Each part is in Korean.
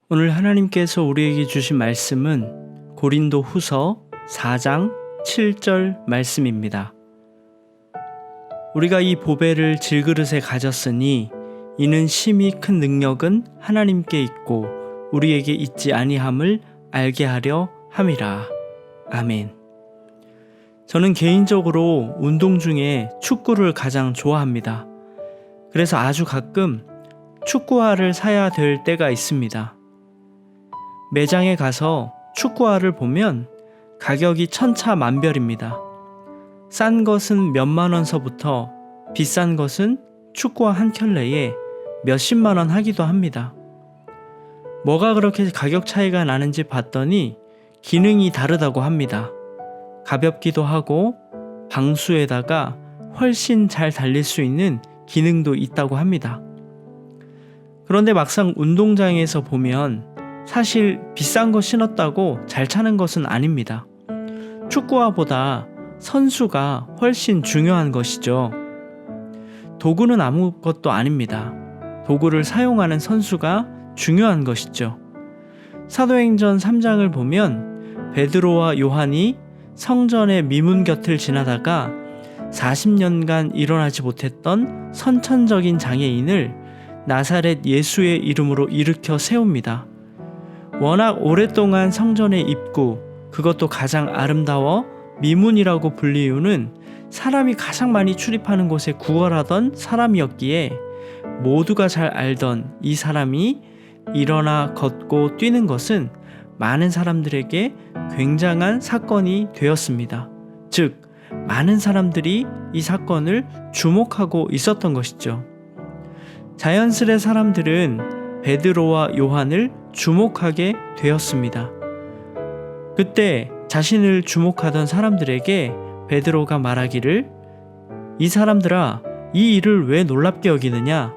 오늘 하나님께서 우리에게 주신 말씀은 고린도 후서 4장 7절 말씀입니다. 우리가 이 보배를 질그릇에 가졌으니 이는 심히 큰 능력은 하나님께 있고 우리에게 있지 아니함을 알게 하려 함이라. 아멘. 저는 개인적으로 운동 중에 축구를 가장 좋아합니다. 그래서 아주 가끔 축구화를 사야 될 때가 있습니다. 매장에 가서 축구화를 보면 가격이 천차만별입니다. 싼 것은 몇만 원서부터 비싼 것은 축구화 한 켤레에 몇십만 원 하기도 합니다. 뭐가 그렇게 가격 차이가 나는지 봤더니 기능이 다르다고 합니다. 가볍기도 하고 방수에다가 훨씬 잘 달릴 수 있는 기능도 있다고 합니다. 그런데 막상 운동장에서 보면 사실 비싼 거 신었다고 잘 차는 것은 아닙니다. 축구화보다 선수가 훨씬 중요한 것이죠. 도구는 아무것도 아닙니다. 도구를 사용하는 선수가 중요한 것이죠. 사도행전 3장을 보면 베드로와 요한이 성전의 미문 곁을 지나다가 40년간 일어나지 못했던 선천적인 장애인을 나사렛 예수의 이름으로 일으켜 세웁니다. 워낙 오랫동안 성전의 입구, 그것도 가장 아름다워 미문이라고 불리우는 사람이 가장 많이 출입하는 곳에 구걸하던 사람이었기에 모두가 잘 알던 이 사람이 일어나 걷고 뛰는 것은 많은 사람들에게 굉장한 사건이 되었습니다. 즉, 많은 사람들이 이 사건을 주목하고 있었던 것이죠. 자연스레 사람들은 베드로와 요한을 주목하게 되었습니다. 그때 자신을 주목하던 사람들에게 베드로가 말하기를, 이 사람들아, 이 일을 왜 놀랍게 여기느냐?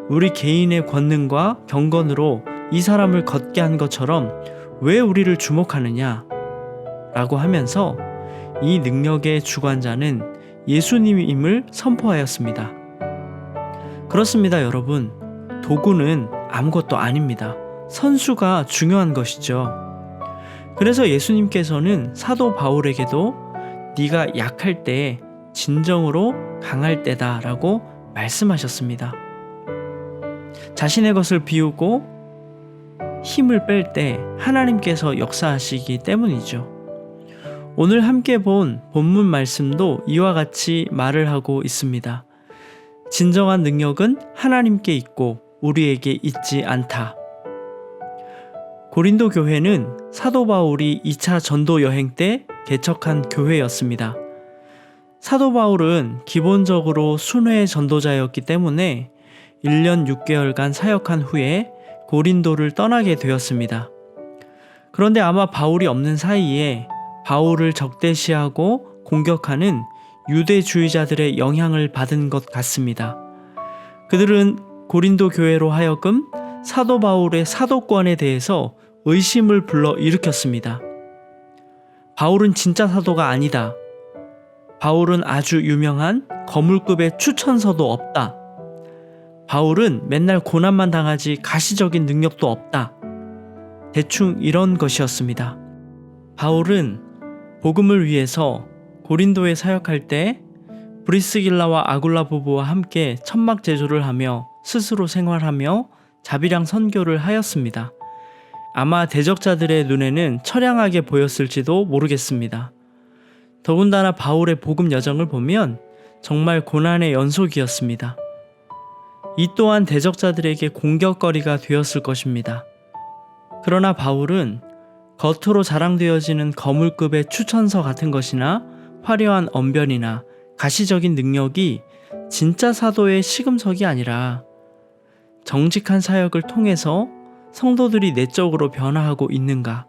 우리 개인의 권능과 경건으로 이 사람을 걷게 한 것처럼 왜 우리를 주목하느냐? 라고 하면서 이 능력의 주관자는 예수님임을 선포하였습니다. 그렇습니다, 여러분. 도구는 아무것도 아닙니다. 선수가 중요한 것이죠. 그래서 예수님께서는 사도 바울에게도 네가 약할 때 진정으로 강할 때다 라고 말씀하셨습니다. 자신의 것을 비우고 힘을 뺄 때 하나님께서 역사하시기 때문이죠. 오늘 함께 본 본문 말씀도 이와 같이 말을 하고 있습니다. 진정한 능력은 하나님께 있고 우리에게 있지 않다. 고린도 교회는 사도 바울이 2차 전도 여행 때 개척한 교회였습니다. 사도 바울은 기본적으로 순회 전도자였기 때문에 1년 6개월간 사역한 후에 고린도를 떠나게 되었습니다. 그런데 아마 바울이 없는 사이에 바울을 적대시하고 공격하는 유대주의자들의 영향을 받은 것 같습니다. 그들은 고린도 교회로 하여금 사도 바울의 사도권에 대해서 의심을 불러일으켰습니다. 바울은 진짜 사도가 아니다. 바울은 아주 유명한 거물급의 추천서도 없다. 바울은 맨날 고난만 당하지 가시적인 능력도 없다. 대충 이런 것이었습니다. 바울은 복음을 위해서 고린도에 사역할 때 브리스길라와 아굴라 부부와 함께 천막 제조를 하며 스스로 생활하며 자비랑 선교를 하였습니다. 아마 대적자들의 눈에는 처량하게 보였을지도 모르겠습니다. 더군다나 바울의 복음 여정을 보면 정말 고난의 연속이었습니다. 이 또한 대적자들에게 공격거리가 되었을 것입니다. 그러나 바울은 겉으로 자랑되어지는 거물급의 추천서 같은 것이나 화려한 언변이나 가시적인 능력이 진짜 사도의 시금석이 아니라 정직한 사역을 통해서 성도들이 내적으로 변화하고 있는가,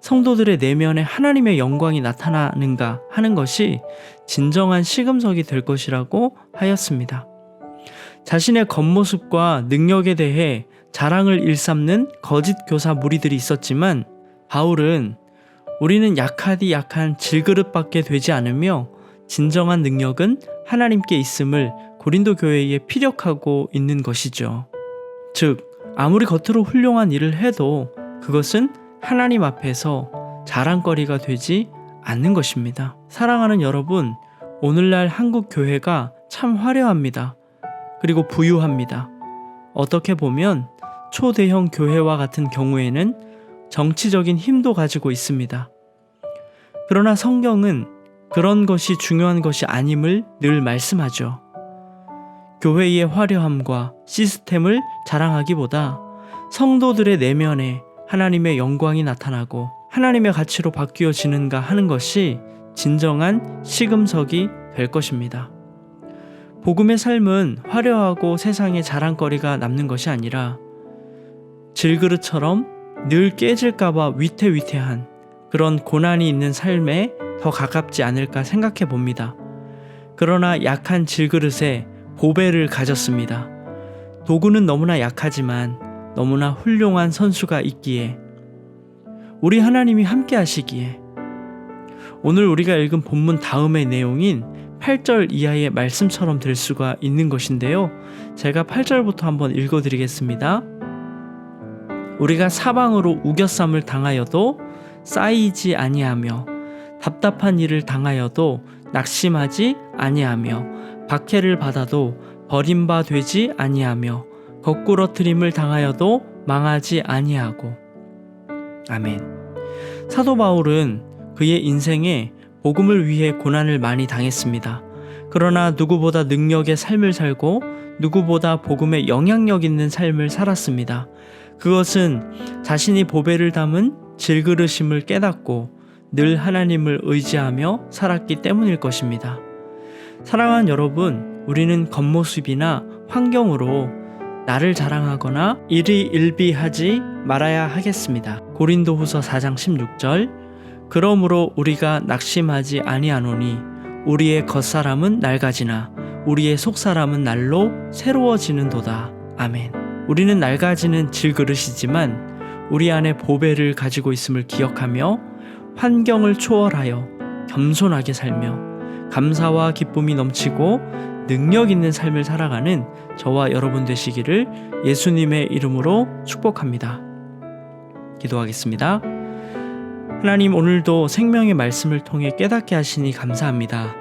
성도들의 내면에 하나님의 영광이 나타나는가 하는 것이 진정한 시금석이 될 것이라고 하였습니다. 자신의 겉모습과 능력에 대해 자랑을 일삼는 거짓 교사 무리들이 있었지만 바울은 우리는 약하디 약한 질그릇밖에 되지 않으며 진정한 능력은 하나님께 있음을 고린도 교회에 피력하고 있는 것이죠. 즉 아무리 겉으로 훌륭한 일을 해도 그것은 하나님 앞에서 자랑거리가 되지 않는 것입니다. 사랑하는 여러분, 오늘날 한국 교회가 참 화려합니다. 그리고 부유합니다. 어떻게 보면 초대형 교회와 같은 경우에는 정치적인 힘도 가지고 있습니다. 그러나 성경은 그런 것이 중요한 것이 아님을 늘 말씀하죠. 교회의 화려함과 시스템을 자랑하기보다 성도들의 내면에 하나님의 영광이 나타나고 하나님의 가치로 바뀌어지는가 하는 것이 진정한 시금석이 될 것입니다. 복음의 삶은 화려하고 세상에 자랑거리가 남는 것이 아니라 질그릇처럼 늘 깨질까봐 위태위태한 그런 고난이 있는 삶에 더 가깝지 않을까 생각해 봅니다. 그러나 약한 질그릇에 보배를 가졌습니다. 도구는 너무나 약하지만 너무나 훌륭한 선수가 있기에 우리 하나님이 함께 하시기에 오늘 우리가 읽은 본문 다음의 내용인 8절 이하의 말씀처럼 될 수가 있는 것인데요. 제가 8절부터 한번 읽어드리겠습니다. 우리가 사방으로 우겨쌈을 당하여도 쌓이지 아니하며 답답한 일을 당하여도 낙심하지 아니하며 박해를 받아도 버림바 되지 아니하며 거꾸러뜨림을 당하여도 망하지 아니하고. 아멘. 사도 바울은 그의 인생에 복음을 위해 고난을 많이 당했습니다. 그러나 누구보다 능력의 삶을 살고 누구보다 복음에 영향력 있는 삶을 살았습니다. 그것은 자신이 보배를 담은 질그릇임을 깨닫고 늘 하나님을 의지하며 살았기 때문일 것입니다. 사랑하는 여러분, 우리는 겉모습이나 환경으로 나를 자랑하거나 일희일비하지 말아야 하겠습니다. 고린도후서 4장 16절 그러므로 우리가 낙심하지 아니하노니 우리의 겉사람은 낡아지나 우리의 속사람은 날로 새로워지는도다. 아멘. 우리는 낡아지는 질그릇이지만 우리 안에 보배를 가지고 있음을 기억하며 환경을 초월하여 겸손하게 살며 감사와 기쁨이 넘치고 능력 있는 삶을 살아가는 저와 여러분 되시기를 예수님의 이름으로 축복합니다. 기도하겠습니다. 하나님, 오늘도 생명의 말씀을 통해 깨닫게 하시니 감사합니다.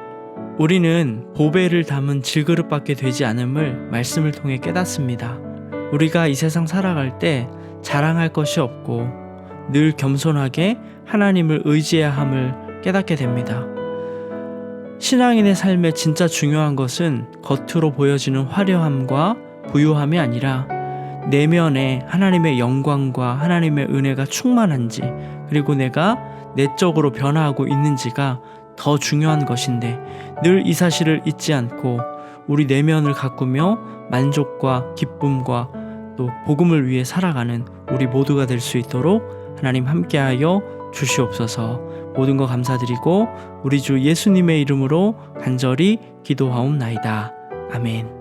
우리는 보배를 담은 질그릇밖에 되지 않음을 말씀을 통해 깨닫습니다. 우리가 이 세상 살아갈 때 자랑할 것이 없고 늘 겸손하게 하나님을 의지해야 함을 깨닫게 됩니다. 신앙인의 삶에 진짜 중요한 것은 겉으로 보여지는 화려함과 부유함이 아니라 내면에 하나님의 영광과 하나님의 은혜가 충만한지, 그리고 내가 내적으로 변화하고 있는지가 더 중요한 것인데 늘 이 사실을 잊지 않고 우리 내면을 가꾸며 만족과 기쁨과 또 복음을 위해 살아가는 우리 모두가 될 수 있도록 하나님 함께하여 주시옵소서. 모든 거 감사드리고 우리 주 예수님의 이름으로 간절히 기도하옵나이다. 아멘.